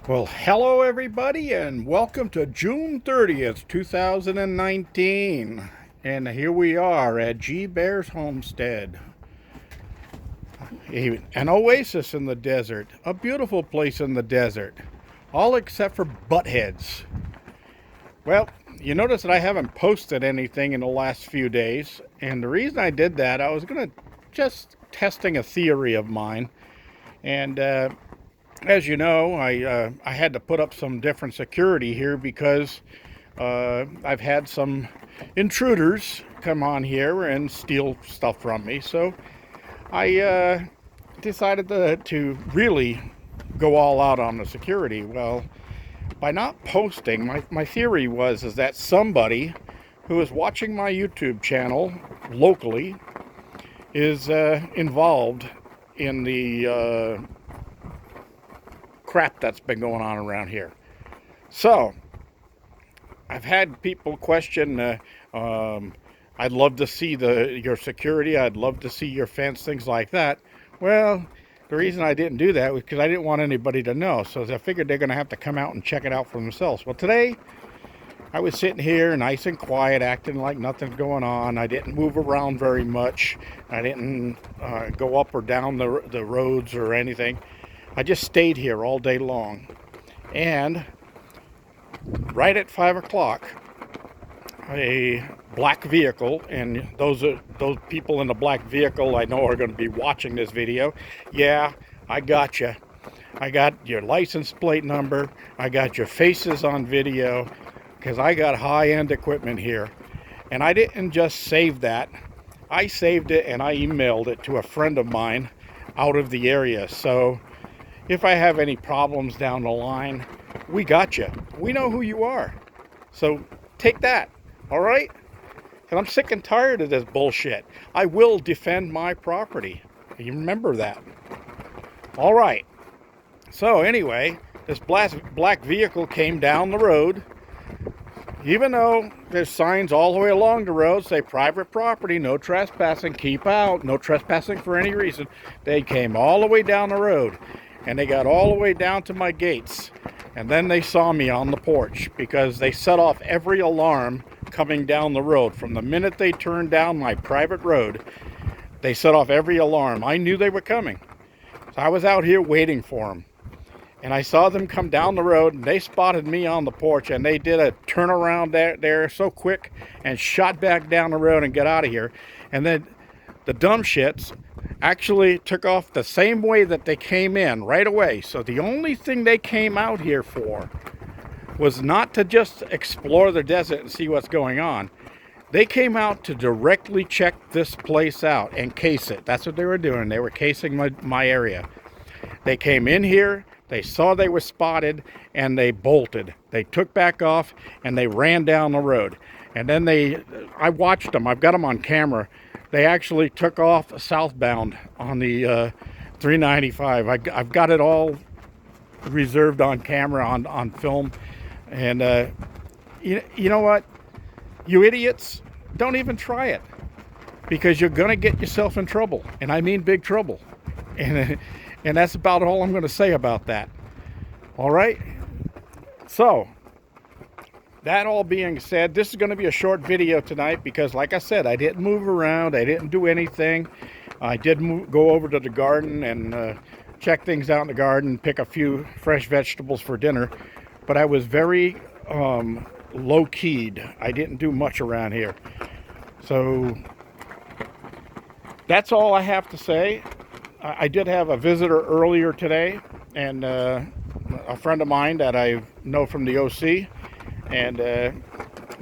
Well, hello everybody, and welcome to June 30th, 2019. And here we are at G Bear's homestead. An oasis in the desert, a beautiful place in the desert, all except for buttheads. Well, you notice that I haven't posted anything in the last few days, and the reason I did that, I was going to just testing a theory of mine. And as you know, I had to put up some different security here because I've had some intruders come on here and steal stuff from me. So I decided to really go all out on the security. Well, by not posting, my theory is that somebody who is watching my YouTube channel locally is involved in the crap that's been going on around here. So I've had people question, I'd love to see your security, I'd love to see your fence, things like that. Well, the reason I didn't do that was because I didn't want anybody to know. So I figured they're going to have to come out and check it out for themselves. Well, today I was sitting here nice and quiet, acting like nothing's going on. I didn't move around very much. I didn't go up or down the roads or anything. I just stayed here all day long. And right at 5 o'clock, a black vehicle, and those people in the black vehicle I know are going to be watching this video. Yeah, I got you. I got your license plate number. I got your faces on video because I got high-end equipment here. And I didn't just save that. I saved it and I emailed it to a friend of mine out of the area. So if I have any problems down the line, we got you. We know who you are. So take that, all right? And I'm sick and tired of this bullshit. I will defend my property. You remember that. All right. So anyway, this black vehicle came down the road. Even though there's signs all the way along the road say private property, no trespassing, keep out, no trespassing for any reason, they came all the way down the road. And they got all the way down to my gates. And then they saw me on the porch because they set off every alarm coming down the road. From the minute they turned down my private road, they set off every alarm. I knew they were coming. So I was out here waiting for them. And I saw them come down the road, and they spotted me on the porch, and they did a turnaround there so quick and shot back down the road and got out of here. And then the dumb shits actually took off the same way that they came in right away. So the only thing they came out here for was not to just explore the desert and see what's going on. They came out to directly check this place out and case it. That's what they were doing. They were casing my area. They came in here, they saw they were spotted, and they bolted. They took back off and they ran down the road. And then I watched them. I've got them on camera. They actually took off southbound on the 395. I've got it all reserved on camera, on film. And you know what? You idiots, don't even try it. Because you're going to get yourself in trouble. And I mean big trouble. And that's about all I'm going to say about that. All right? So, that all being said, this is going to be a short video tonight because, like I said, I didn't move around. I didn't do anything. I did go over to the garden and check things out in the garden, pick a few fresh vegetables for dinner. But I was very low-keyed. I didn't do much around here. So that's all I have to say. I did have a visitor earlier today, and a friend of mine that I know from the OC. And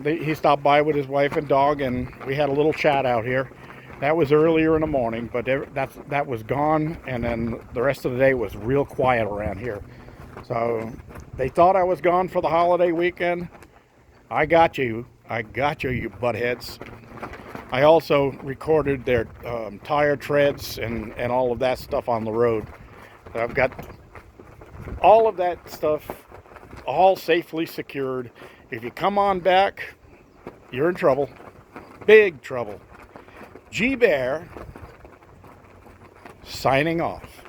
he stopped by with his wife and dog, and we had a little chat out here. That was earlier in the morning, but that was gone, and then the rest of the day was real quiet around here. So they thought I was gone for the holiday weekend. I got you. I got you, you buttheads. I also recorded their tire treads and all of that stuff on the road. So I've got all of that stuff all safely secured. If you come on back, you're in trouble. Big trouble. G Bear signing off.